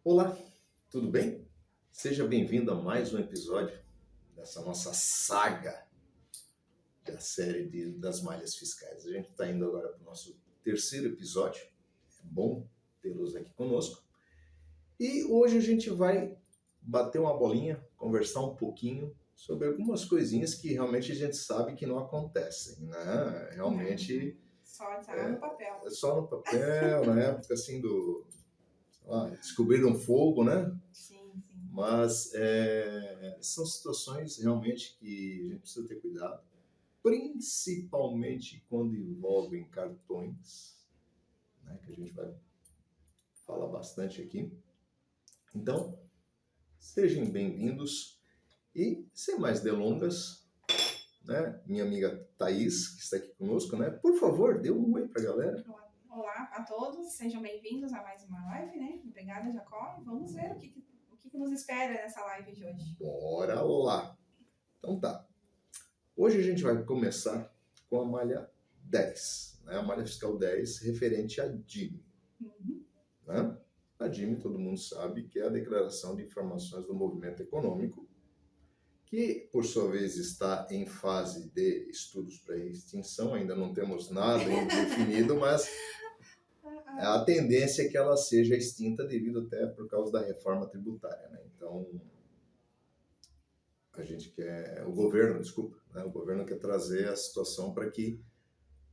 Olá, tudo bem? Seja bem-vindo a mais um episódio dessa nossa saga da série das malhas fiscais. A gente está indo agora para o nosso terceiro episódio. É bom tê-los aqui conosco. E hoje a gente vai bater uma bolinha, conversar um pouquinho sobre algumas coisinhas que realmente a gente sabe que não acontecem, né? Realmente Só tá no papel. é só no papel, na época assim sei lá, descobriram fogo, né? Sim. Mas são situações realmente que a gente precisa ter cuidado, principalmente quando envolvem cartões, né, que a gente vai falar bastante aqui. Então, sejam bem-vindos e, sem mais delongas, né, minha amiga Thaís, que está aqui conosco, né, por favor, dê um oi para a galera. Olá a todos, sejam bem-vindos a mais uma live, né? Obrigada, Jacó. Vamos ver o que nos espera nessa live de hoje. Bora lá! Então tá. Hoje a gente vai começar com a malha 10, né? A malha fiscal 10 referente à DIME. Né? A DIME, todo mundo sabe que é a Declaração de Informações do Movimento Econômico, que, por sua vez, está em fase de estudos para extinção, ainda não temos nada definido, mas a tendência é que ela seja extinta devido até por causa da reforma tributária. Né? Então, o governo quer trazer a situação para que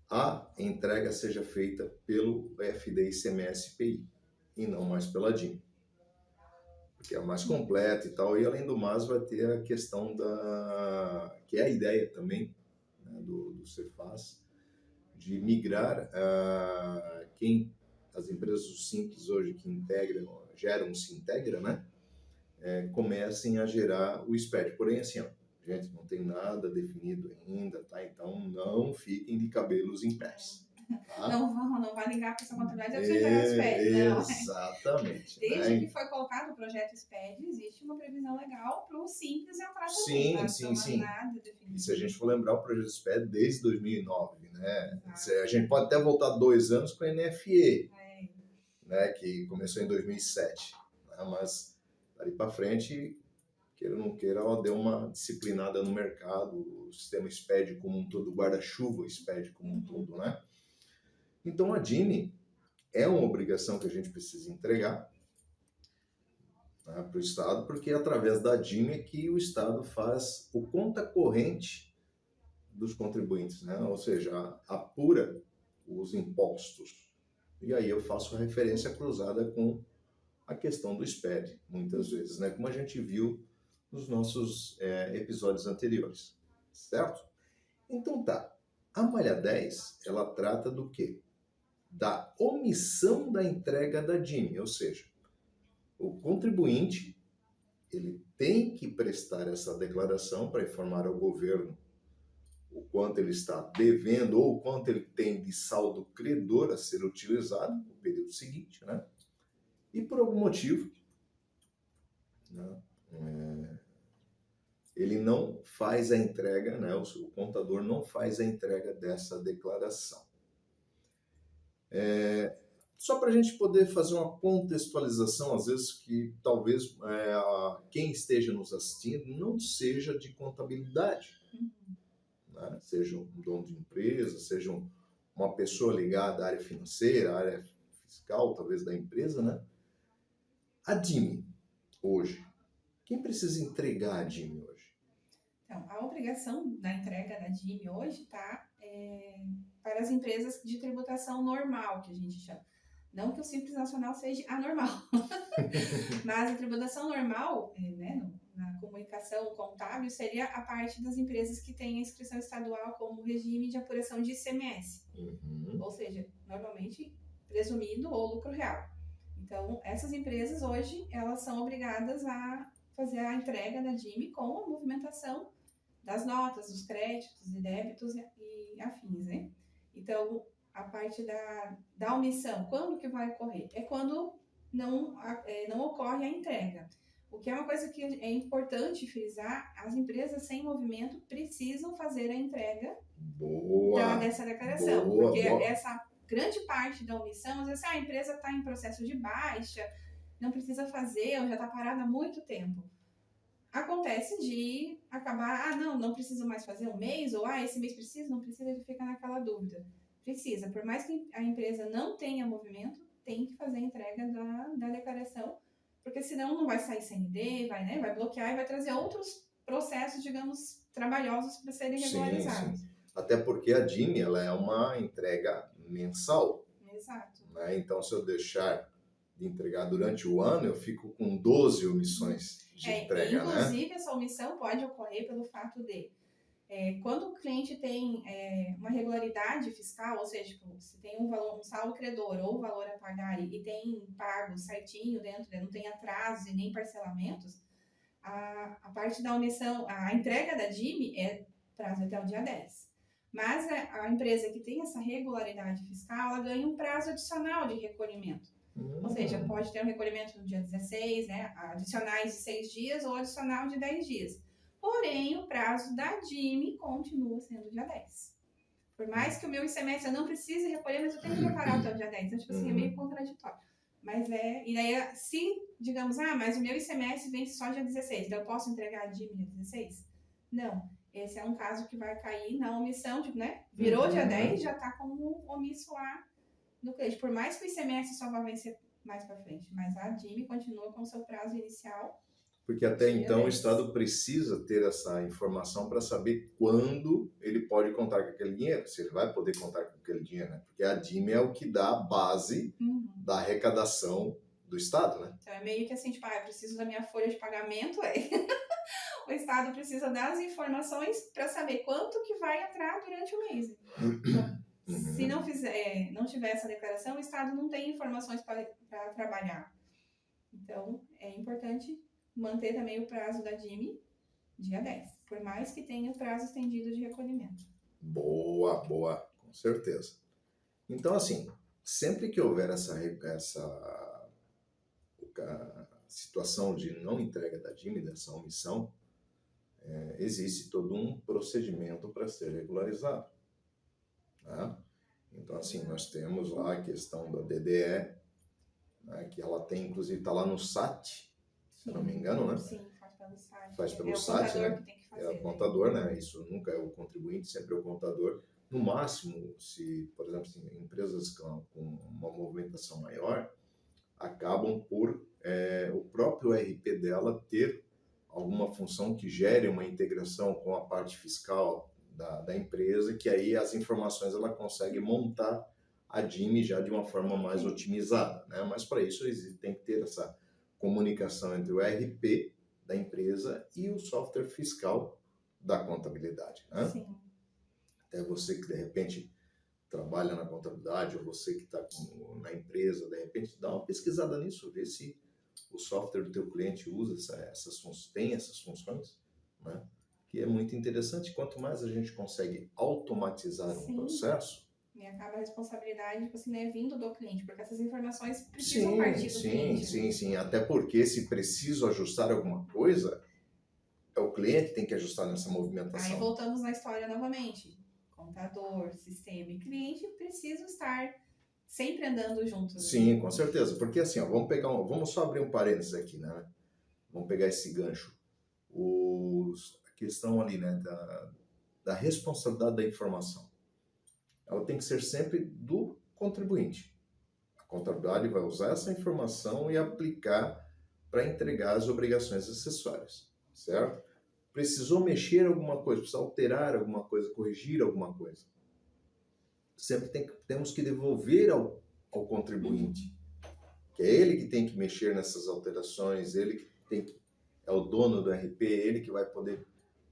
a entrega seja feita pelo FDICMS-PI e não mais pela DIM, porque é mais completa e tal, e além do mais vai ter a questão que é a ideia também, né, do Cefaz, de migrar as empresas simples hoje que geram o Sintegra, né, comecem a gerar o SPED. Porém, assim, ó, gente, não tem nada definido ainda, tá? Então não fiquem de cabelos em pés. Tá? Não vai ligar para essa contabilidade e você gerar o SPED, não. Exatamente. Desde que foi colocado o projeto SPED, existe uma previsão legal para o Simples entrar também. Sim. Nada definido. E se a gente for lembrar, o projeto SPED desde 2009, né? A gente pode até voltar 2 anos com a NFE, né? Que começou em 2007. Né? Mas dali para frente, queira ou não queira, ela deu uma disciplinada no mercado, o sistema SPED como um todo, o guarda-chuva SPED como um todo, né? Então a DIME é uma obrigação que a gente precisa entregar, né, para o Estado, porque é através da DIME é que o Estado faz o conta corrente dos contribuintes, né? Ou seja, apura os impostos. E aí eu faço referência cruzada com a questão do SPED, muitas vezes, né? Como a gente viu nos nossos episódios anteriores, certo? Então tá, a malha 10, ela trata do quê? Da omissão da entrega da DIME, ou seja, o contribuinte ele tem que prestar essa declaração para informar ao governo o quanto ele está devendo ou o quanto ele tem de saldo credor a ser utilizado no período seguinte, né? E por algum motivo, né, ele não faz a entrega, né? O contador não faz a entrega dessa declaração. Só para a gente poder fazer uma contextualização, às vezes que talvez quem esteja nos assistindo não seja de contabilidade, né? Seja um dono de empresa, seja uma pessoa ligada à área financeira, à área fiscal, talvez da empresa, né? A DIME, hoje, quem precisa entregar a DIME hoje? Então, a obrigação da entrega da DIME hoje está para as empresas de tributação normal, que a gente chama. Não que o Simples Nacional seja anormal, mas a tributação normal, né, na comunicação contábil, seria a parte das empresas que têm a inscrição estadual como regime de apuração de ICMS. Ou seja, normalmente presumido ou lucro real. Então, essas empresas hoje, elas são obrigadas a fazer a entrega da DIME com a movimentação das notas, dos créditos e débitos e afins, né? Então, a parte da omissão, quando que vai ocorrer? É quando não ocorre a entrega. O que é uma coisa que é importante frisar, as empresas sem movimento precisam fazer a entrega dessa declaração. Porque essa grande parte da omissão, às vezes a empresa está em processo de baixa, não precisa fazer ou já está parado há muito tempo. Acontece de acabar, não preciso mais fazer um mês, ou esse mês precisa, não precisa, ele fica naquela dúvida. Precisa, por mais que a empresa não tenha movimento, tem que fazer a entrega da declaração, porque senão não vai sair CND, vai bloquear e vai trazer outros processos, digamos, trabalhosos para serem regularizados. Sim. Até porque a DIME, ela é uma entrega mensal. Exato. Né? Então, se eu deixar de entregar durante o ano, eu fico com 12 omissões de entrega, inclusive, essa omissão pode ocorrer pelo fato de quando o cliente tem uma regularidade fiscal, ou seja, tipo, se tem um saldo credor ou valor a pagar e tem pago certinho dentro, não tem atrasos e nem parcelamentos, a parte da omissão, a entrega da DIME é prazo até o dia 10. Mas a empresa que tem essa regularidade fiscal, ela ganha um prazo adicional de recolhimento. Ou seja, pode ter um recolhimento no dia 16, né, adicionais de 6 dias ou adicional de 10 dias. Porém, o prazo da DIME continua sendo dia 10. Por mais que o meu ICMS eu não precise recolher, mas eu tenho que preparar até o dia 10. Então, tipo assim, é meio contraditório. Mas e daí, se, digamos, mas o meu ICMS vence só dia 16, então eu posso entregar a DIME dia 16? Não. Esse é um caso que vai cair na omissão, né? Virou dia 10, já está como omisso lá no cliente. Por mais que o ICMS só vai vencer mais para frente, mas a DIME continua com o seu prazo inicial. Porque até então o Estado precisa ter essa informação para saber quando ele pode contar com aquele dinheiro, se ele vai poder contar com aquele dinheiro, né? Porque a DIME é o que dá a base da arrecadação do Estado, né? Então é meio que assim, tipo, eu preciso da minha folha de pagamento, o Estado precisa das informações para saber quanto que vai entrar durante o mês. Se não tiver essa declaração, o Estado não tem informações para trabalhar. Então, é importante manter também o prazo da DIME dia 10, por mais que tenha o prazo estendido de recolhimento. Boa, com certeza. Então, assim, sempre que houver essa situação de não entrega da DIME, dessa omissão, existe todo um procedimento para ser regularizado. Né? Então, assim, nós temos lá a questão da DDE, né, que ela tem, inclusive, está lá no SAT, se não me engano, né? Sim, faz pelo SAT. Faz pelo SAT, né? Que tem que fazer, é o contador, né? Isso nunca é o contribuinte, sempre é o contador. No máximo, se, por exemplo, empresas com uma movimentação maior, acabam por o próprio RP dela ter alguma função que gere uma integração com a parte fiscal da empresa, que aí as informações ela consegue montar a DIME já de uma forma mais otimizada, né? Mas para isso tem que ter essa comunicação entre o RP da empresa e o software fiscal da contabilidade, né? Sim. Até você que de repente trabalha na contabilidade ou você que está na empresa, de repente dá uma pesquisada nisso, ver se o software do teu cliente usa tem essas funções, né? Que é muito interessante. Quanto mais a gente consegue automatizar um processo, e acaba a responsabilidade, tipo assim, né, vindo do cliente, porque essas informações precisam partir do cliente. Sim. Até porque se preciso ajustar alguma coisa, é o cliente que tem que ajustar nessa movimentação. Aí voltamos na história novamente. Contador, sistema e cliente precisam estar sempre andando juntos. Sim, com certeza. Porque assim, ó, vamos só abrir um parênteses aqui, né? Vamos pegar esse gancho. A questão ali, né, da responsabilidade da informação. Ela tem que ser sempre do contribuinte. A contabilidade vai usar essa informação e aplicar para entregar as obrigações acessórias, certo? Precisou mexer alguma coisa, precisou alterar alguma coisa, corrigir alguma coisa. Sempre temos que devolver ao contribuinte, que é ele que tem que mexer nessas alterações, ele que é o dono do RP, ele que vai poder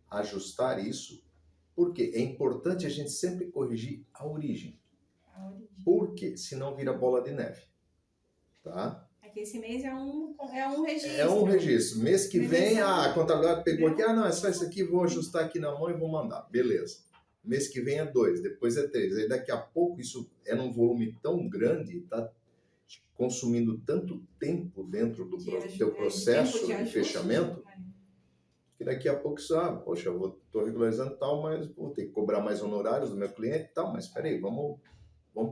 ajustar isso. Porque é importante a gente sempre corrigir a origem. Porque senão vira bola de neve. Tá? Aqui esse mês é um registro. É um registro. Mês que vem, a contabilidade pegou aqui, não, é só isso aqui, vou ajustar aqui na mão e vou mandar. Beleza. Mês que vem é 2, depois é 3. Aí daqui a pouco isso é num volume tão grande, está consumindo tanto tempo dentro do teu processo de fechamento, que daqui a pouco isso, poxa, eu estou regularizando tal, mas vou ter que cobrar mais honorários do meu cliente e tal, mas espera aí, vamos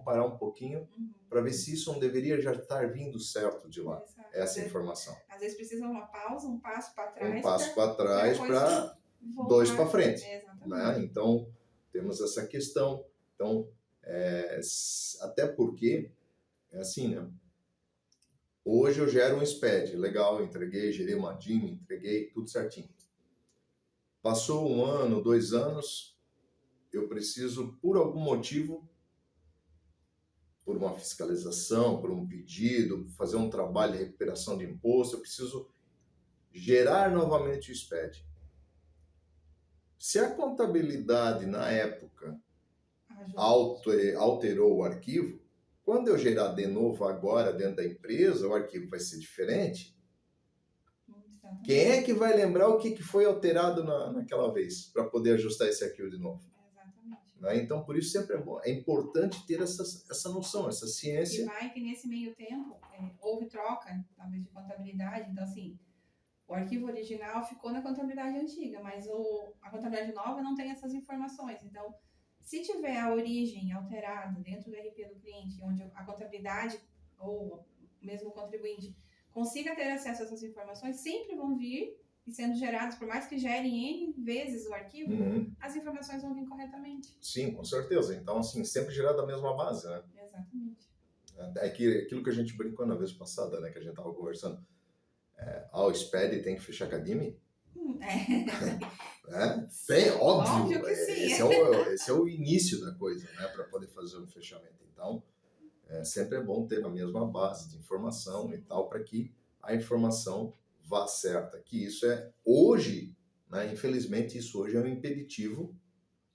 parar um pouquinho para ver se isso não deveria já estar vindo certo de lá. Exato. essa informação. Às vezes precisa uma pausa, um passo para trás. Um passo para trás para 2 para frente. Né? Então, temos essa questão. Então, até porque, é assim, né? Hoje eu gero um SPED, legal, entreguei, gerei uma DIM, entreguei, tudo certinho. Passou 1 ano, 2 anos, eu preciso, por algum motivo, por uma fiscalização, por um pedido, fazer um trabalho de recuperação de imposto, eu preciso gerar novamente o SPED. Se a contabilidade, na época, alterou o arquivo, quando eu gerar de novo agora dentro da empresa, o arquivo vai ser diferente. Quem é que vai lembrar o que foi alterado naquela vez, para poder ajustar esse arquivo de novo? Né? Então, por isso sempre é bom. É importante ter essa noção, essa ciência. E vai que nesse meio tempo houve troca, talvez, de contabilidade. Então, assim, o arquivo original ficou na contabilidade antiga, mas a contabilidade nova não tem essas informações. Então, se tiver a origem alterada dentro do RP do cliente, onde a contabilidade ou mesmo o contribuinte consiga ter acesso a essas informações, sempre vão vir e sendo gerados, por mais que gerem N vezes o arquivo, as informações vão vir corretamente. Sim, com certeza. Então, assim, sempre gerado da mesma base, né? Exatamente. É aquilo que a gente brincou na vez passada, né? Que a gente estava conversando. O SPED tem que fechar com a DIMI? Tem, óbvio que sim. Esse é o início da coisa, né? Para poder fazer um fechamento. Então, sempre é bom ter a mesma base de informação e tal, para que a informação vá certa. Que isso hoje, né? Infelizmente, isso hoje é um impeditivo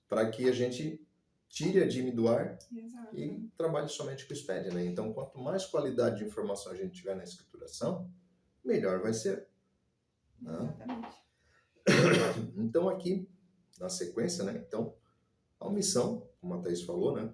para que a gente tire a DIMI do ar. Exato. E trabalhe somente com o SPED, né? Então, quanto mais qualidade de informação a gente tiver na escrituração, melhor vai ser. Né? Exatamente. Então, aqui, na sequência, né? Então, a omissão, como a Thaís falou, né?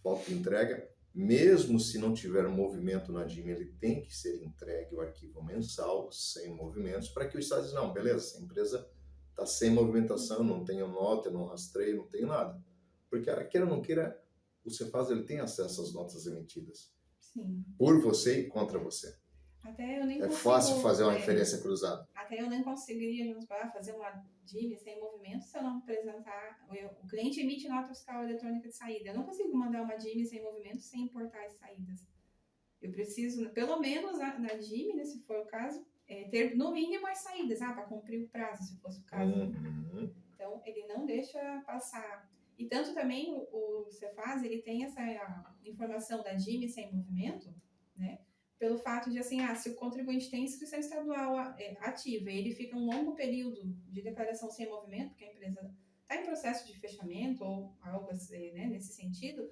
Falta de entrega, mesmo se não tiver movimento na DIMI, ele tem que ser entregue o arquivo mensal, sem movimentos, para que o Estado diz, não, beleza, essa empresa está sem movimentação, não tenho nota, não rastreio, não tenho nada. Porque, queira ou não queira, o Cefaz ele tem acesso às notas emitidas. Sim. Por você e contra você. Até eu nem consigo, fácil fazer uma referência cruzada. Até eu nem conseguiria fazer uma DIMI sem movimento se eu não apresentar. O cliente emite nota fiscal eletrônica de saída. Eu não consigo mandar uma DIMI sem movimento sem importar as saídas. Eu preciso, pelo menos na DIMI, né, se for o caso, ter no mínimo as saídas, para cumprir o prazo, se fosse o caso. Então, ele não deixa passar. E tanto também o Cefaz, ele tem essa informação da DIMI sem movimento, né? Pelo fato de, assim, se o contribuinte tem inscrição estadual ativa e ele fica um longo período de declaração sem movimento, porque a empresa está em processo de fechamento ou algo assim, né, nesse sentido,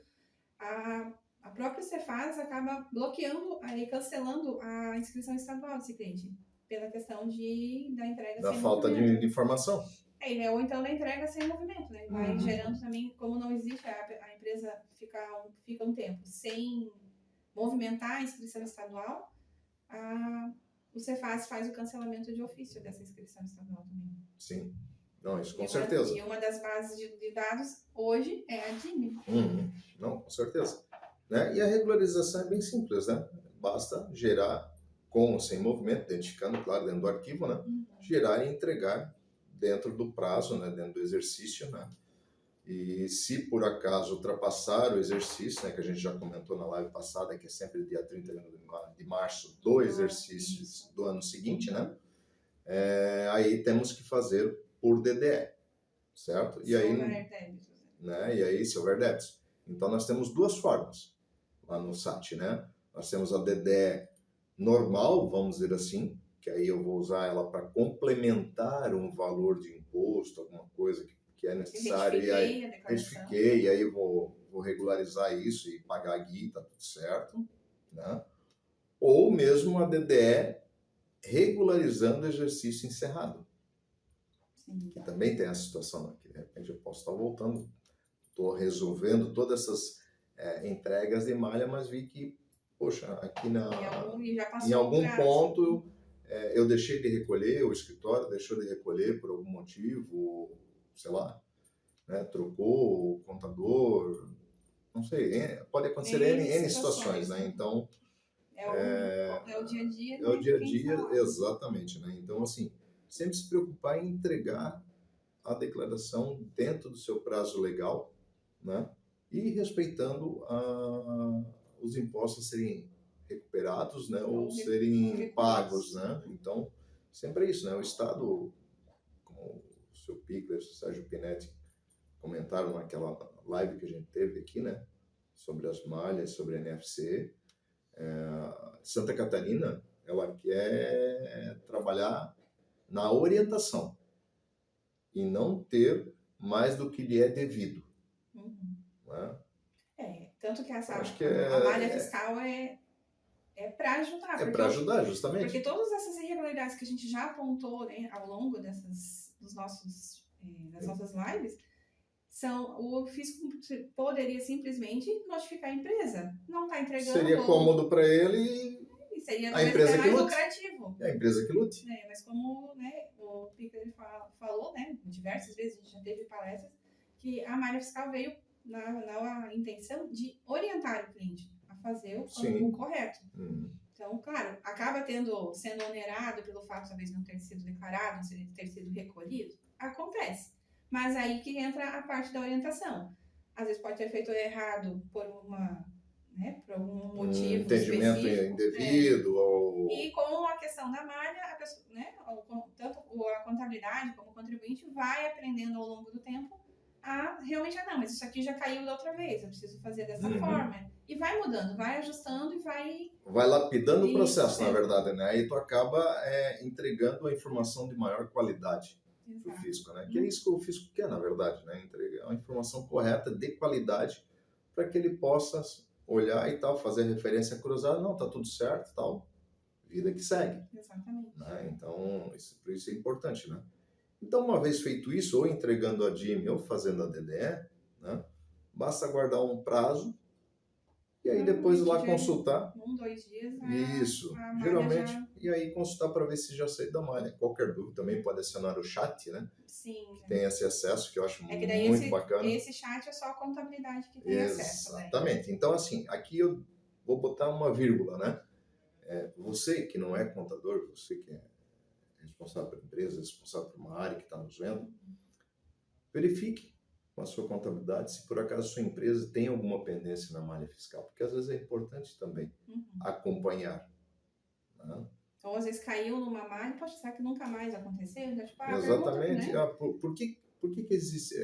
a própria Cefaz acaba bloqueando e cancelando a inscrição estadual desse cliente, pela questão da entrega da sem falta movimento. de informação. Ou então da entrega sem movimento, né? Vai gerando também, como não existe, a empresa fica um tempo sem movimentar a inscrição estadual, o Cefaz faz o cancelamento de ofício dessa inscrição estadual também. Sim, não, isso com certeza. E uma das bases de dados hoje é a DIMI. Não, com certeza. Né? E a regularização é bem simples, né? Basta gerar com ou sem movimento, identificando, claro, dentro do arquivo, né? Gerar e entregar dentro do prazo, né? Dentro do exercício, né? E se por acaso ultrapassar o exercício, né, que a gente já comentou na live passada, que é sempre dia 31 de março do exercício do ano seguinte, né? Aí temos que fazer por DDE, certo? E aí, né? E aí, se houver débitos. Então, nós temos 2 formas lá no SAT, né? Nós temos a DDE normal, vamos dizer assim, que aí eu vou usar ela para complementar um valor de imposto, alguma coisa que é necessário, e aí retifiquei, e aí eu vou regularizar isso e pagar a guia, tá tudo certo, né? Ou mesmo a DDE regularizando o exercício encerrado. Sim. Que também tem essa situação, né? Que de repente eu posso estar voltando, estou resolvendo todas essas entregas de malha, mas vi que, poxa, aqui em algum ponto eu deixei de recolher, o escritório deixou de recolher por algum motivo, sei lá, né, trocou o contador, não sei, pode acontecer N situações, né? Então, É o dia a dia, É o dia a quem dia, fala. exatamente, né? Então, assim, sempre se preocupar em entregar a declaração dentro do seu prazo legal, né? E respeitando os impostos a serem recuperados, né? Ou serem pagos, né? Então, sempre é isso, né? O Estado, como o seu Pickler, o Sérgio Pinetti comentaram naquela live que a gente teve aqui, né? Sobre as malhas, sobre a NFC. Santa Catarina, ela quer trabalhar na orientação e não ter mais do que lhe é devido. Uhum. Né? Tanto que a malha fiscal é para ajudar. É para ajudar, justamente. Porque todas essas irregularidades que a gente já apontou, né, ao longo das nossas lives, o fisco poderia simplesmente notificar a empresa. Não está entregando. Seria cômodo para ele e seria a empresa mais que lute. lucrativo. É a empresa que lute. Mas como, né, o Pickler falou, né, diversas vezes, a gente já teve palestras, que a malha fiscal veio na intenção de orientar o cliente a fazer o correto. Então, claro, acaba sendo onerado pelo fato, talvez, não ter sido declarado, não ter sido recolhido. Acontece. Mas aí que entra a parte da orientação. Às vezes pode ter feito errado por por algum motivo entendimento específico, indevido. Ou... E com a questão da malha, a pessoa, né, tanto a contabilidade como o contribuinte vai aprendendo ao longo do tempo a realmente, não, mas isso aqui já caiu da outra vez, eu preciso fazer dessa forma. E vai mudando, vai ajustando e vai... Vai lapidando o processo, na verdade, né? Aí tu acaba entregando a informação de maior qualidade para o fisco, né? Que é isso que o fisco quer, na verdade, né? Entregar uma informação correta, de qualidade, para que ele possa olhar e tal, fazer referência cruzada, não, tá tudo certo, tal, vida que segue. Exatamente. Né? Então, por isso é importante, né? Então, uma vez feito isso, ou entregando a DIM ou fazendo a DDE, né? Basta guardar um prazo e aí depois ir lá consultar. 2 dias. Isso, geralmente. E aí consultar para ver se já saiu da malha. Qualquer dúvida também pode acionar o chat, né? Sim. Que tem esse acesso, que eu acho que daí muito bacana. Esse chat é só a contabilidade que tem acesso. Exatamente. Então, assim, aqui eu vou botar uma vírgula, né? Você que não é contador, você que é responsável por empresa, responsável por uma área que está nos vendo, verifique com a sua contabilidade se por acaso sua empresa tem alguma pendência na malha fiscal, porque às vezes é importante também acompanhar. Né? Então, às vezes caiu numa malha, pode ser que nunca mais aconteceu. Então, tipo, exatamente. Pergunta, né? Por que existe?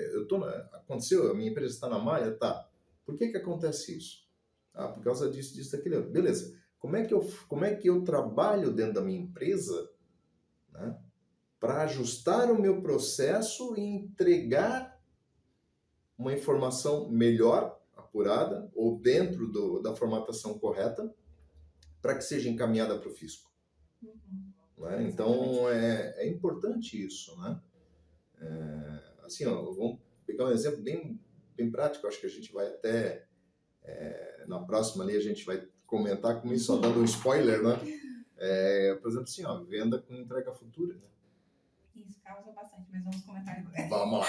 Aconteceu, a minha empresa está na malha? Tá. Por que acontece isso? Por causa disso, daquilo. Beleza. Como é que eu trabalho dentro da minha empresa, né, para ajustar o meu processo e entregar uma informação melhor, apurada, ou dentro da formatação correta, para que seja encaminhada para o fisco? Né? Então, é importante isso, né? Assim, vamos pegar um exemplo bem prático, acho que a gente vai até, na próxima ali, a gente vai comentar com isso, só dando um spoiler, né? Por exemplo, assim, venda com entrega futura. Né? Isso causa bastante, mas vamos comentar agora. Vamos lá.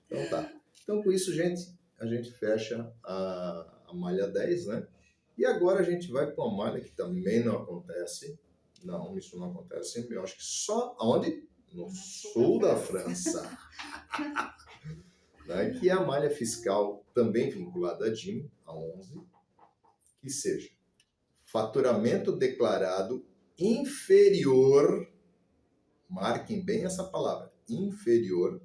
Então tá. Então com isso, gente, a gente fecha a malha 10, né? E agora a gente vai para uma malha que também não acontece. Não, isso não acontece. Eu acho que só onde? No sul da França. Né? Que é a malha fiscal também vinculada à DIM, a 11, que seja faturamento declarado inferior, marquem bem essa palavra, inferior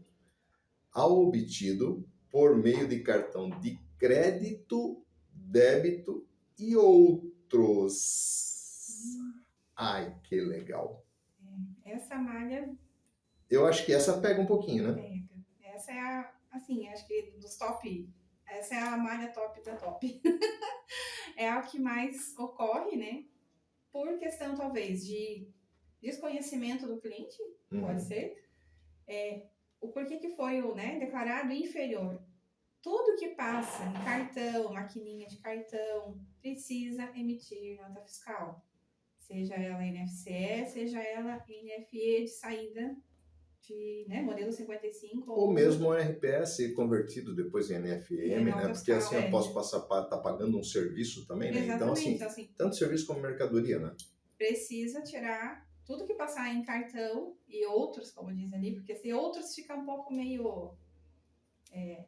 ao obtido por meio de cartão de crédito, débito e outros. Ai, que legal. Essa malha... Eu acho que essa pega um pouquinho, né? Pega. Essa é acho que dos top... Essa é a malha top da top. É a que mais ocorre, né? Por questão, talvez, de desconhecimento do cliente, pode ser. O porquê que foi declarado inferior. Tudo que passa em cartão, maquininha de cartão, precisa emitir nota fiscal. Seja ela NFCE, seja ela NFE de saída de modelo 55 Ou mesmo o RPS convertido depois em NFM, né? Porque assim eu posso tá pagando um serviço também, né? Exatamente. Então, assim, tanto serviço como mercadoria, né? Precisa tirar tudo que passar em cartão e outros, como diz ali, porque se outros fica um pouco meio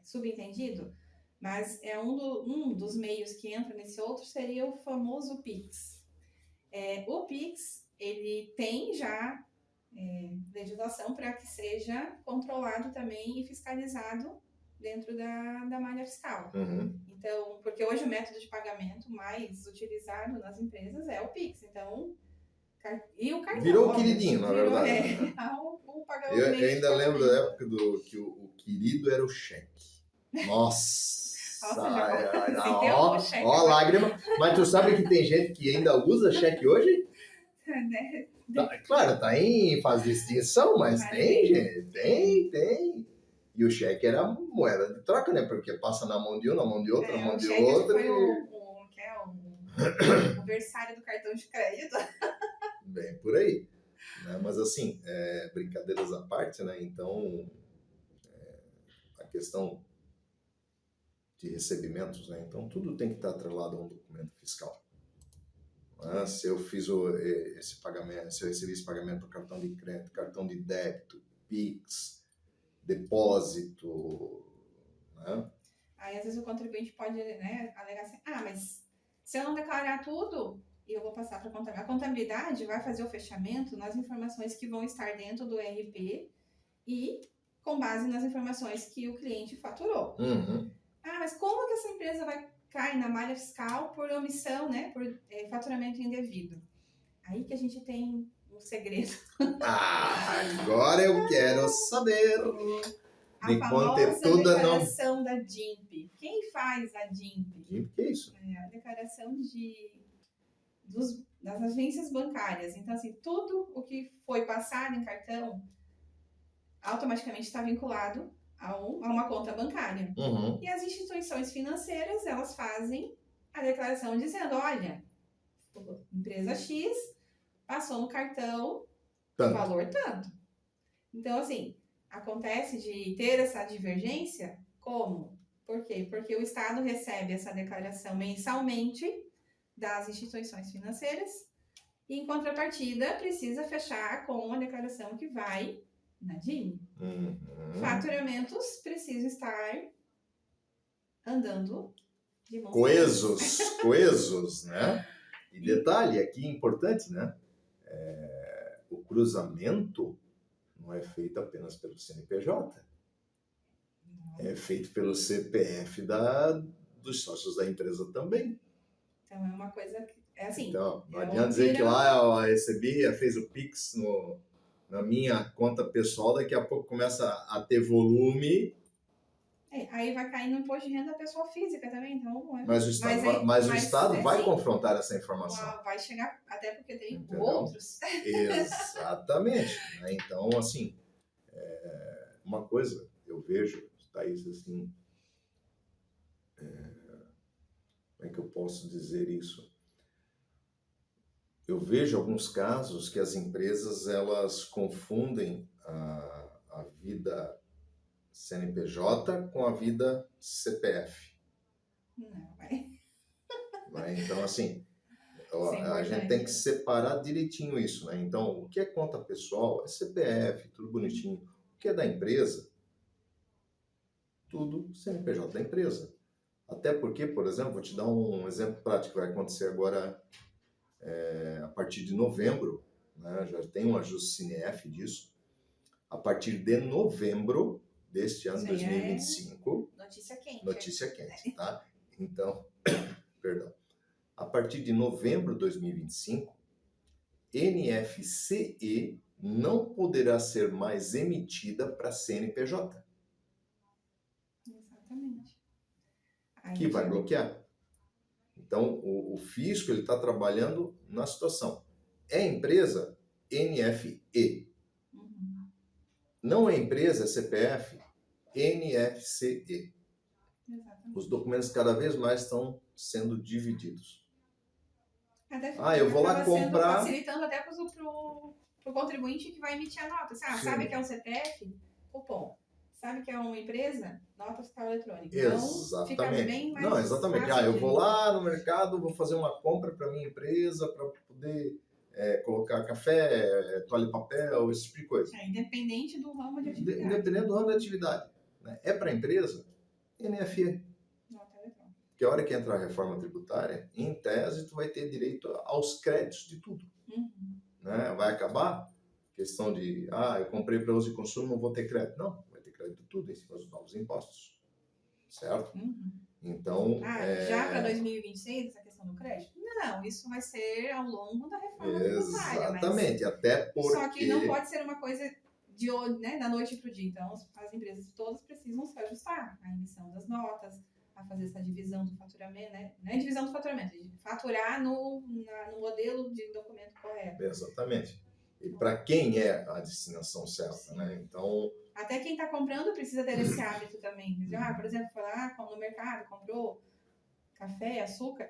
subentendido, mas é um dos meios que entra nesse outro seria o famoso Pix. O Pix, ele tem já legislação para que seja controlado também e fiscalizado dentro da malha fiscal. Uhum. Então, porque hoje o método de pagamento mais utilizado nas empresas é o Pix. Então, e o cartão. Virou o queridinho, na verdade. Eu ainda lembro da época que o querido era o cheque. Nossa! Ó, lágrima. Mas tu sabe que tem gente que ainda usa cheque hoje? Claro, tá em fase de extinção, mas tem, gente. Tem. E o cheque era moeda de troca, né? Porque passa na mão de um, na mão de outro, na mão de outro. Foi o versário do cartão de crédito. Bem por aí. Né? Mas assim, brincadeiras à parte, né? Então, a questão de recebimentos, né? Então, tudo tem que estar atrelado a um documento fiscal. Né? Se eu fiz esse pagamento, se eu recebi esse pagamento por cartão de crédito, cartão de débito, Pix, depósito, né? Aí, às vezes, o contribuinte pode alegar assim, mas se eu não declarar tudo, eu vou passar para a contabilidade. A contabilidade vai fazer o fechamento nas informações que vão estar dentro do RP e com base nas informações que o cliente faturou. Uhum. Mas como que essa empresa vai cair na malha fiscal por omissão, né? Por faturamento indevido? Aí que a gente tem um segredo. Agora eu quero saber. A famosa declaração da DIMP. Quem faz a DIMP? DIMP, que é isso? A declaração das agências bancárias. Então, assim, tudo o que foi passado em cartão automaticamente está vinculado a uma conta bancária. Uhum. E as instituições financeiras, elas fazem a declaração dizendo, olha, empresa X passou no cartão valor tanto. Então, assim, acontece de ter essa divergência, como? Por quê? Porque o Estado recebe essa declaração mensalmente das instituições financeiras e, em contrapartida, precisa fechar com a declaração que vai na DIM. Uhum. Faturamentos precisam estar andando de mãos coesos, né? E detalhe aqui importante, né? O cruzamento não é feito apenas pelo CNPJ. Não. É feito pelo CPF dos sócios da empresa também. Então é uma coisa que é assim. Então, não adianta dizer que lá eu recebi, fez o Pix na minha conta pessoal, daqui a pouco começa a ter volume. Aí vai cair no imposto de renda da pessoa física também, então... Mas o Estado vai confrontar essa informação. Vai chegar, até porque tem outros. Exatamente. Né? Então, assim, uma coisa eu vejo, Thaís, assim, como é que eu posso dizer isso? Eu vejo alguns casos que as empresas, elas confundem a vida CNPJ com a vida CPF. Não, Então, assim, a gente tem que separar direitinho isso, né? Então, o que é conta pessoal é CPF, tudo bonitinho. O que é da empresa, tudo CNPJ da empresa. Até porque, por exemplo, vou te dar um exemplo prático que vai acontecer agora a partir de novembro, né? Já tem um ajuste CINEF disso. A partir de novembro deste ano, 2025. Notícia quente, tá? Então, perdão. A partir de novembro de 2025, NFCE não poderá ser mais emitida para CNPJ. Exatamente. Que vai bloquear. Então, o fisco está trabalhando na situação. É empresa, NFE. Uhum. Não é empresa, é CPF, NFCE. Exatamente. Os documentos cada vez mais estão sendo divididos. Até eu vou lá acaba sendo comprar... facilitando até para o contribuinte que vai emitir a nota. Sabe que é um CPF? Cupom. Sabe que é uma empresa? Nota fiscal eletrônica. Então, fica bem mais Não, exatamente. fácil Eu vou lá no mercado, vou fazer uma compra para minha empresa, para poder colocar café, toalha de papel, esse tipo de coisa. Independente do ramo de atividade. Independente do ramo de atividade. Né? É para a empresa, NFE. Porque a hora que entrar a reforma tributária, em tese, tu vai ter direito aos créditos de tudo. Uhum. Né? Vai acabar questão de, eu comprei para uso e consumo, não vou ter crédito. Não, vai ter crédito de tudo em cima dos novos impostos. Certo? Uhum. Então... já para 2026, essa questão do crédito? Não, isso vai ser ao longo da reforma tributária. Exatamente, até porque... Só que não pode ser uma coisa da noite para o dia. Então, as empresas todas precisam se ajustar à emissão das notas, a fazer essa divisão do faturamento, né? Não é divisão do faturamento, é de faturar no modelo de documento correto. Exatamente. E para quem é a destinação certa, né? Então... Até quem está comprando precisa ter esse hábito também. Por exemplo, foi lá no mercado, comprou café, açúcar,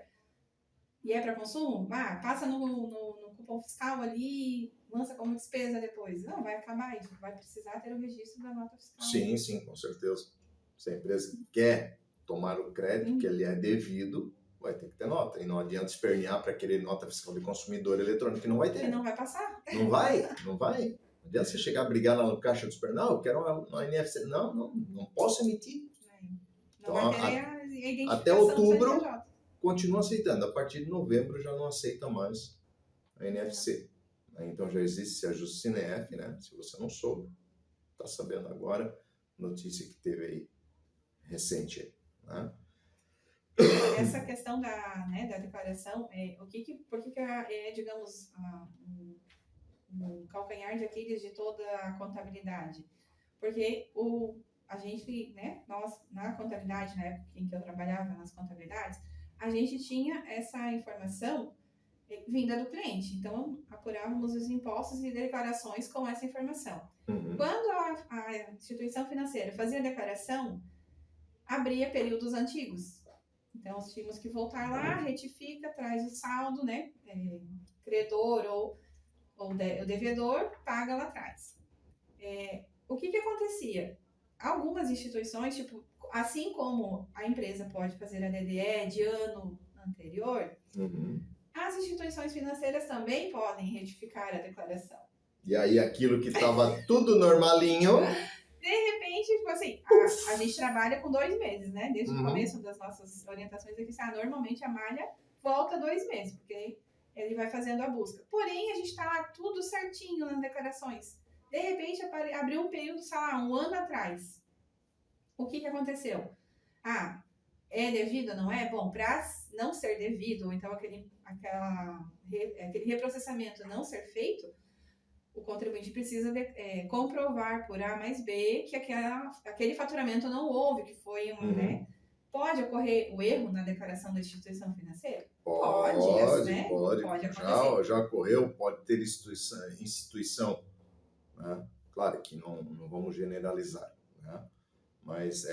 e é para consumo, passa no cupom fiscal ali, lança como despesa depois. Não, vai acabar isso, vai precisar ter o registro da nota fiscal. Sim, com certeza. Se a empresa quer tomar o crédito que ele é devido, vai ter que ter nota. E não adianta espernear para querer nota fiscal de consumidor eletrônico, que não vai ter. Porque não vai passar. Não vai. Não adianta você chegar a brigar lá no caixa do super, eu quero uma NFC. Não posso emitir. Não vai ter a identificação até outubro, continua aceitando. A partir de novembro já não aceita mais a NFC. Então já existe esse ajuste CINEF, né? Se você não soube, está sabendo agora, notícia que teve aí recente. Né? Essa questão da declaração, por que é, digamos, um calcanhar de Aquiles de toda a contabilidade? Porque a gente, nós, na contabilidade, na época em que eu trabalhava nas contabilidades, a gente tinha essa informação vinda do cliente. Então, apurávamos os impostos e declarações com essa informação. Uhum. Quando a instituição financeira fazia a declaração, abria períodos antigos. Então, nós tínhamos que voltar lá, retifica, traz o saldo, credor ou o devedor, paga lá atrás. O que acontecia? Algumas instituições, assim como a empresa pode fazer a DDE de ano anterior, as instituições financeiras também podem retificar a declaração. E aí aquilo que estava tudo normalinho... De repente, a gente trabalha com 2 meses, né? Desde o começo das nossas orientações aqui, normalmente a malha volta 2 meses, porque ele vai fazendo a busca. Porém, a gente está lá tudo certinho nas declarações. De repente, abriu um período, um ano atrás. O que aconteceu? É devido, não é? Bom, para não ser devido, ou então aquele reprocessamento não ser feito, o contribuinte precisa comprovar por A mais B que aquele faturamento não houve, que foi uma, Pode ocorrer o erro na declaração da instituição financeira? Pode, né? Pode acontecer. Já ocorreu, pode ter instituição, né? Claro que não vamos generalizar, né? Mas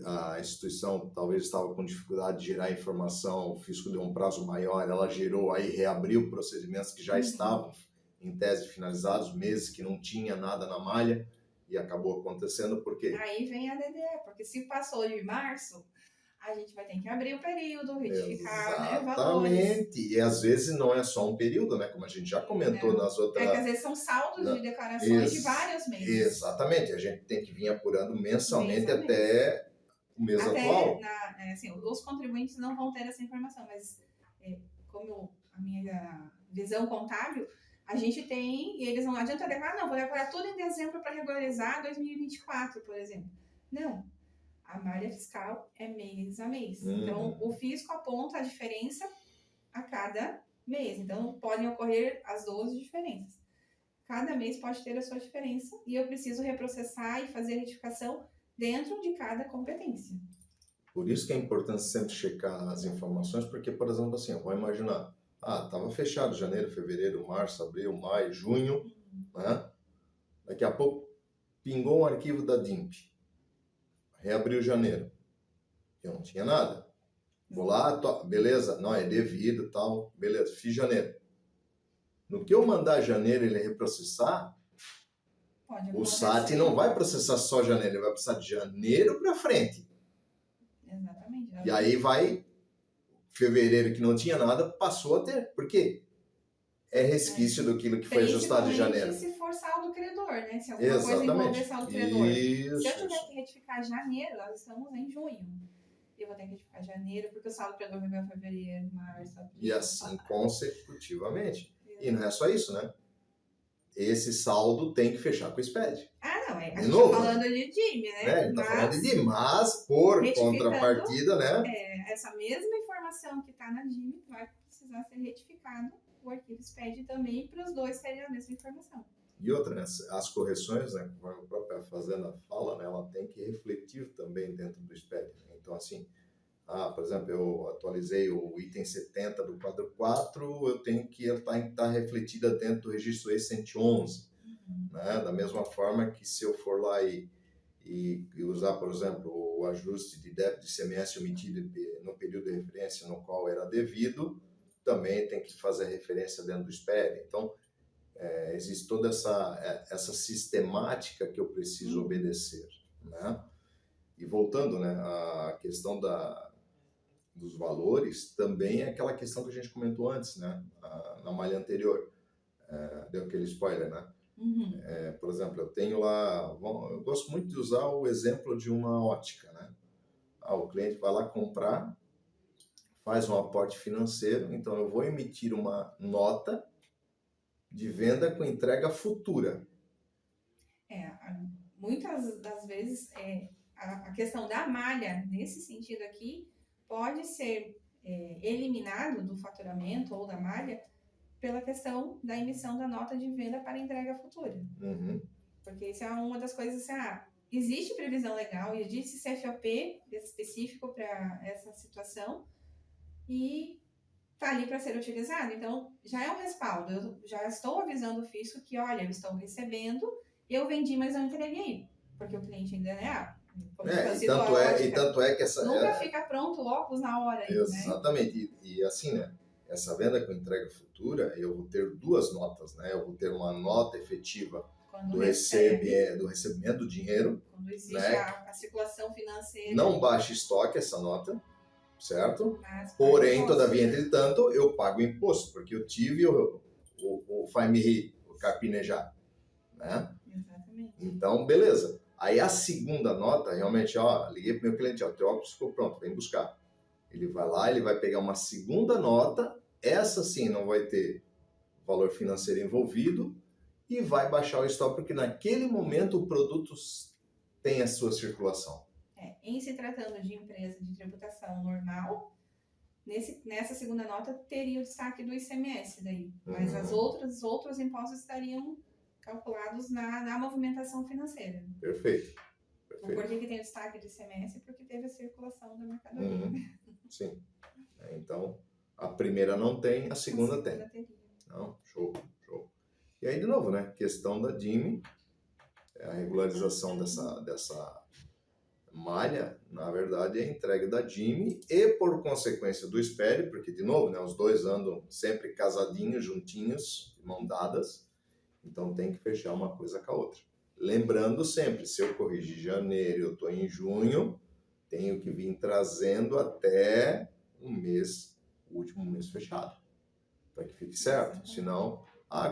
a instituição talvez estava com dificuldade de gerar informação, o fisco deu um prazo maior, ela gerou, aí reabriu procedimentos que já estavam em tese finalizados, meses que não tinha nada na malha, e acabou acontecendo porque... Aí vem a DDE, porque se passou de março, a gente vai ter que abrir o período, retificar valores. Exatamente, e às vezes não é só um período, né? Como a gente já comentou nas outras... que às vezes são saldos de declarações de vários meses. Exatamente, a gente tem que vir apurando mensalmente até o mês atual. Os contribuintes não vão ter essa informação, mas como a minha visão contábil, a gente tem, e eles não adianta declarar, vou declarar tudo em dezembro para regularizar 2024, por exemplo. Não. A malha fiscal é mês a mês. Então, o fisco aponta a diferença a cada mês. Então, podem ocorrer as 12 diferenças. Cada mês pode ter a sua diferença e eu preciso reprocessar e fazer a retificação dentro de cada competência. Por isso que é importante sempre checar as informações, porque, por exemplo, eu vou imaginar, estava fechado janeiro, fevereiro, março, abril, maio, junho, né? Daqui a pouco pingou um arquivo da DIMP. Reabriu janeiro. Eu não tinha nada. Vou lá, beleza, não, é devido e tal, beleza, fiz janeiro. No que eu mandar janeiro ele reprocessar, o SAT não vai processar só janeiro, ele vai processar de janeiro para frente. Exatamente. E aí vai, fevereiro que não tinha nada, passou a ter. Por quê? É resquício daquilo que foi ajustado em janeiro. Se for saldo credor, né? Se alguma coisa envolver saldo credor. Isso, se eu tiver que retificar janeiro, nós estamos em junho. Eu vou ter que retificar janeiro, porque o saldo credor vai vir fevereiro, março, abril. E assim consecutivamente. E não é só isso, né? Esse saldo tem que fechar com o SPED. Não, a gente tá falando de DIME, né? A gente tá falando de DIME, mas por contrapartida, né? Essa mesma informação que está na DIME vai precisar ser retificado o arquivo SPED também para os dois terem a mesma informação. E outra, né, as correções, né, como a própria Fazenda fala, né, ela tem que refletir também dentro do SPED. Né? Então, assim, por exemplo, eu atualizei o item 70 do quadro 4, eu tenho que estar refletida dentro do registro E111. Né? Da mesma forma que se eu for lá e usar, por exemplo, o ajuste de débito de ICMS omitido no período de referência no qual era devido, também tem que fazer referência dentro do SPED. Então, existe toda essa sistemática que eu preciso obedecer. Né? E voltando, né, à questão dos valores, também é aquela questão que a gente comentou antes, né, na malha anterior. Deu aquele spoiler, né? Por exemplo, eu tenho lá, eu gosto muito de usar o exemplo de uma ótica, né? O cliente vai lá comprar, faz um aporte financeiro, então eu vou emitir uma nota de venda com entrega futura. Muitas das vezes a questão da malha, nesse sentido aqui, pode ser eliminado do faturamento ou da malha pela questão da emissão da nota de venda para entrega futura. Porque isso é uma das coisas assim, existe previsão legal, existe CFOP específico para essa situação e está ali para ser utilizado. Então, já é um respaldo. Eu já estou avisando o fisco que, olha, eu estou recebendo, eu vendi, mas não entreguei. Porque o cliente ainda, né? Tanto é que essa... Nunca fica pronto o óculos na hora. Exatamente. Né? E assim, né? Essa venda com entrega futura, eu vou ter duas notas, né? Eu vou ter uma nota efetiva do recebimento do dinheiro. Quando existe, né? a circulação financeira. Não baixa estoque essa nota, certo? Porém, todavia, entretanto, eu pago imposto, porque eu tive o faz-me rir, o carpinejar, né? Exatamente. Então, beleza. Aí a segunda nota, realmente, liguei pro meu cliente, teu óculos ficou pronto, vem buscar. Ele vai lá, ele vai pegar uma segunda nota, essa sim não vai ter valor financeiro envolvido e vai baixar o estoque, porque naquele momento o produto tem a sua circulação. Em se tratando de empresa de tributação normal, nessa segunda nota teria o destaque do ICMS daí, mas os outros impostos estariam calculados na movimentação financeira. Perfeito. Por que tem o destaque do ICMS? Porque teve a circulação da mercadoria. Sim. Então, a primeira não tem, a segunda tem. Teria. Não, show. E aí, de novo, né? Questão da DIME, a regularização dessa malha, na verdade, é a entrega da DIME e, por consequência, do SPED, porque, de novo, né, os dois andam sempre casadinhos, juntinhos, mão dadas, então tem que fechar uma coisa com a outra. Lembrando sempre, se eu corrigir janeiro, eu estou em junho, tenho que vir trazendo até o último mês fechado, para que fique certo. Senão,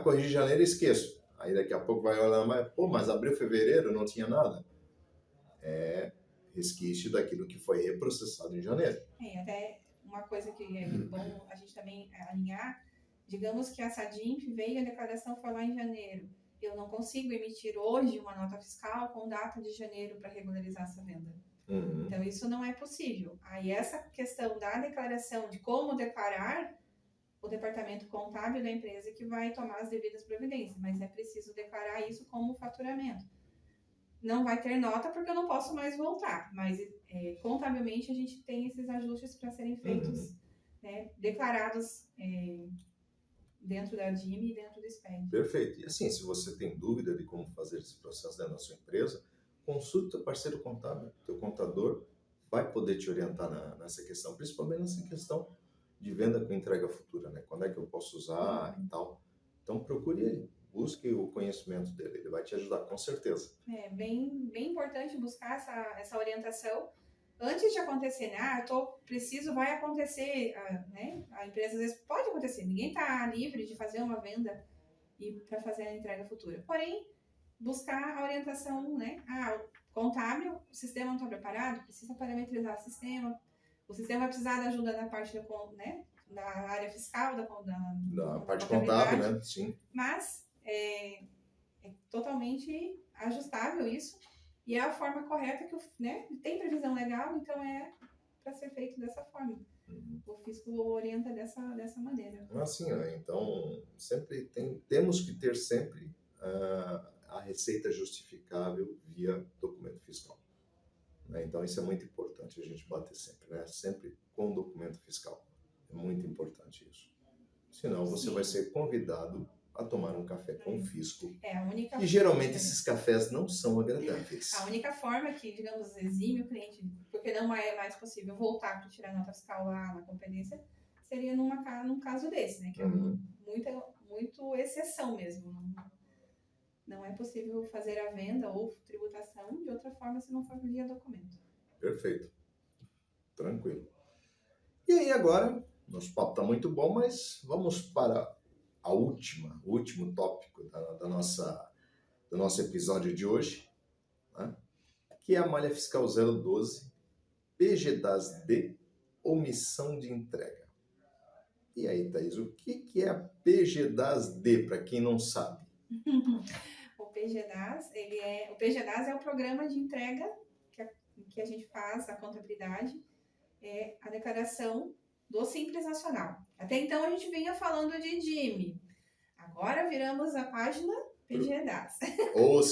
corrigi janeiro e esqueço. Aí daqui a pouco vai olhar, mas abril, fevereiro não tinha nada. É resquício daquilo que foi reprocessado em janeiro. Até uma coisa que é bom a gente também alinhar, digamos que a SADIMP veio, a declaração foi lá em janeiro. Eu não consigo emitir hoje uma nota fiscal com data de janeiro para regularizar essa venda. Então, isso não é possível. Aí, essa questão da declaração, de como declarar, o departamento contábil da empresa que vai tomar as devidas providências, mas é preciso declarar isso como faturamento. Não vai ter nota porque eu não posso mais voltar, mas contabilmente a gente tem esses ajustes para serem feitos, né, declarados dentro da DIME e dentro do SPED. Perfeito. E assim, se você tem dúvida de como fazer esse processo dentro da sua empresa, consulte o teu parceiro contábil, teu contador, vai poder te orientar nessa questão, principalmente nessa questão de venda com entrega futura, né? Quando é que eu posso usar e tal. Então, procure ele, busque o conhecimento dele, ele vai te ajudar, com certeza. É bem importante buscar essa orientação antes de acontecer, né? Vai acontecer, né? A empresa, às vezes, pode acontecer, ninguém está livre de fazer uma venda e para fazer a entrega futura. Porém, buscar a orientação, né? Contábil, o sistema não está preparado, precisa parametrizar o sistema vai precisar da ajuda da parte da área fiscal, da parte contábil, né? Sim. Mas é totalmente ajustável isso e é a forma correta que tem previsão legal, então é para ser feito dessa forma. O fisco orienta dessa maneira. Assim, então sempre temos que ter sempre a receita justificável via documento fiscal. Né? Então isso é muito importante a gente bater sempre, né? Sempre com documento fiscal. É muito importante isso. Senão você vai ser convidado a tomar um café com o fisco. E geralmente esses cafés não são agradáveis. A única forma que, digamos, exime o cliente, porque não é mais possível voltar para tirar nota fiscal lá na competência, seria num caso desse, né? Que é muito exceção mesmo. Não é possível fazer a venda ou tributação de outra forma se não for via documento. Perfeito. Tranquilo. E aí agora, nosso papo está muito bom, mas vamos para o último tópico do nosso episódio de hoje, né? Que é a malha fiscal 012, PGDAS-D, omissão de entrega. E aí, Thaís, o que é a PGDAS-D, para quem não sabe? O PGDAS é o programa de entrega que a gente faz, a contabilidade, é a declaração do Simples Nacional. Até então a gente vinha falando de DIME. Agora viramos a página PGDAS. Ou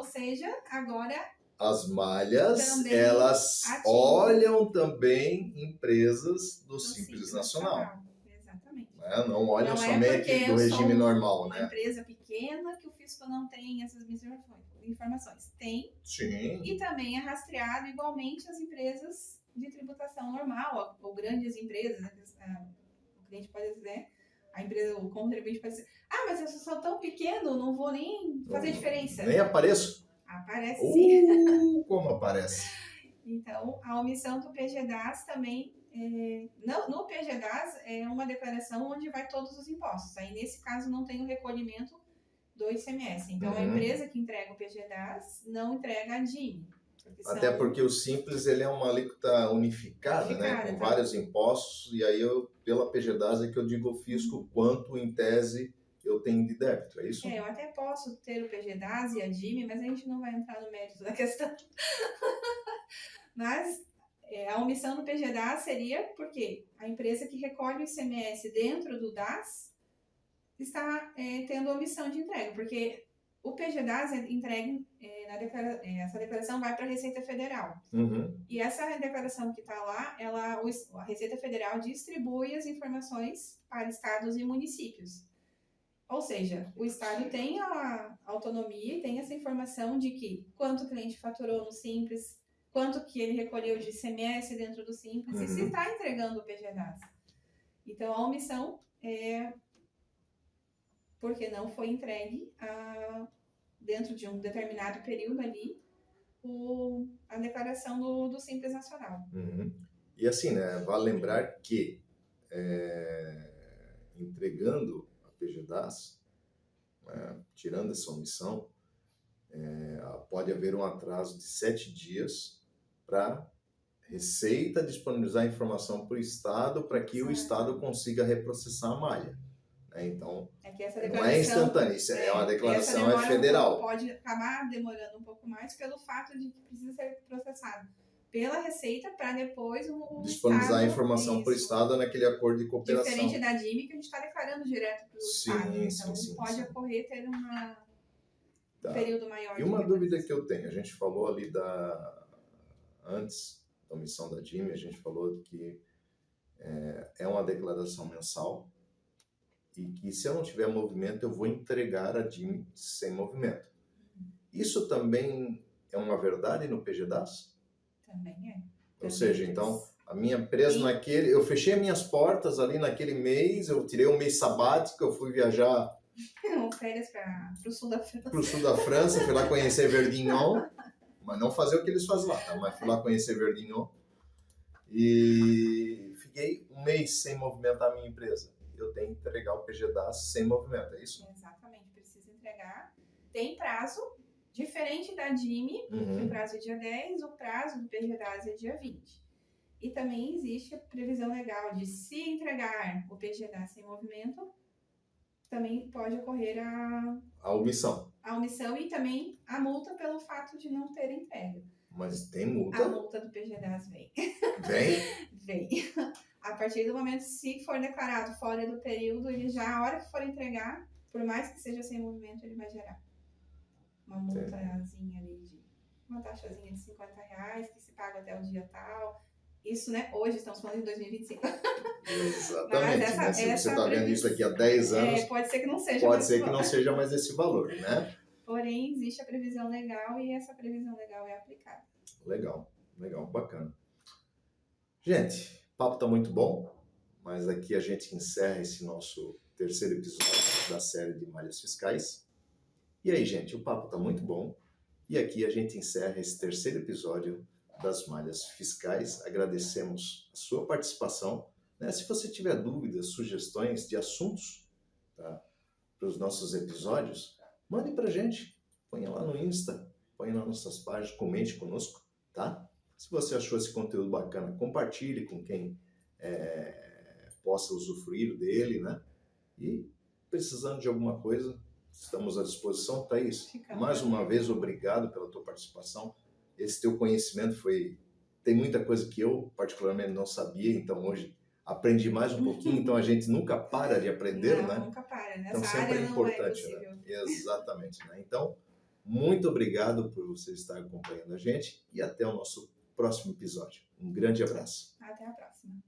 seja, agora as malhas, elas olham também empresas do Simples Nacional. Exatamente. Não olham somente do regime normal, né? Uma empresa pequena que o fisco não tem essas informações. Tem. Sim. E também é rastreado igualmente as empresas de tributação normal, ou grandes empresas. O cliente pode dizer, o contribuinte pode dizer, mas eu sou tão pequeno, não vou nem fazer diferença. Nem apareço? Aparece sim. Como aparece? Então, a omissão do PGDAS também, no PGDAS é uma declaração onde vai todos os impostos. Aí, nesse caso, não tem o recolhimento do ICMS. Então, a empresa que entrega o PGDAS não entrega a DIME. Até porque o Simples ele é uma alíquota unificada, né? Com vários impostos, e aí pela PGDAS é que eu digo ao fisco quanto, em tese, eu tenho de débito, é isso? Eu até posso ter o PGDAS e a DIME, mas a gente não vai entrar no mérito da questão. Mas a omissão do PGDAS seria porque a empresa que recolhe o ICMS dentro do DAS está tendo omissão de entrega, porque o PGDAS é entregue, essa declaração vai para a Receita Federal. E essa declaração que está lá, a Receita Federal distribui as informações para estados e municípios. Ou seja, o estado tem a autonomia e tem essa informação de que quanto o cliente faturou no Simples, quanto que ele recolheu de ICMS dentro do Simples e se está entregando o PGDAS. Então, a omissão é porque não foi entregue dentro de um determinado período ali a declaração do Simples Nacional. E assim, né, vale lembrar que entregando a PGDAS, tirando essa omissão, pode haver um atraso de 7 dias para Receita disponibilizar a informação para o Estado para que o Estado consiga reprocessar a malha. Então, não é instantâneo, é uma declaração federal. Pode acabar demorando um pouco mais pelo fato de que precisa ser processado pela Receita para depois disponibilizar a informação para o Estado naquele acordo de cooperação. Diferente da DIME, que a gente está declarando direto para o Estado. Então, pode ocorrer ter um período maior. E uma dúvida que eu tenho, a gente falou ali antes da omissão da DIME, a gente falou que é uma declaração mensal e que se eu não tiver movimento, eu vou entregar a DIME sem movimento. Isso também é uma verdade no PGDAS? Também é. Ou seja, então, a minha empresa eu fechei minhas portas ali naquele mês, eu tirei um mês sabático, eu fui viajar férias para o sul da França. Para o sul da França, fui lá conhecer Verdignon, mas não fazer o que eles fazem lá, tá? Mas fui lá conhecer Verdignon e fiquei um mês sem movimentar a minha empresa. Eu tenho que entregar o PGDAS sem movimento, é isso? Exatamente, precisa entregar. Tem prazo, diferente da DIME, que o prazo é dia 10, o prazo do PGDAS é dia 20. E também existe a previsão legal de, se entregar o PGDAS sem movimento, também pode ocorrer a omissão. A omissão e também a multa pelo fato de não ter entrega. Mas tem multa? A multa do PGDAS vem. Vem? Vem. A partir do momento, se for declarado fora do período, ele já, a hora que for entregar, por mais que seja sem movimento, ele vai gerar uma multazinha ali, uma taxazinha de R$50 que se paga até o dia tal. Isso, né? Hoje estamos falando de 2025. Exatamente. Né? Se você está vendo isso daqui há 10 anos, pode ser que não seja pode ser que não seja mais esse valor, né? Porém, existe a previsão legal e essa previsão legal é aplicada. Legal, bacana. Gente, o papo está muito bom, mas aqui a gente encerra esse nosso terceiro episódio da série de malhas fiscais. E aí, gente, o papo está muito bom e aqui a gente encerra esse terceiro episódio das malhas fiscais. Agradecemos a sua participação. Né? Se você tiver dúvidas, sugestões de assuntos, tá, para os nossos episódios, mande para a gente. Ponha lá no Insta, ponha lá nas nossas páginas, comente conosco, tá? Se você achou esse conteúdo bacana, compartilhe com quem possa usufruir dele, né? E precisando de alguma coisa, estamos à disposição, Thaís. Mais uma vez, obrigado pela tua participação. Esse teu conhecimento tem muita coisa que eu particularmente não sabia, então hoje aprendi mais um pouquinho, então a gente nunca para de aprender, não, né? Nunca para, nessa então sempre área é importante, não é possível. Né? Exatamente, né? Então, muito obrigado por você estar acompanhando a gente e até o nosso próximo episódio. Um grande abraço. Até a próxima.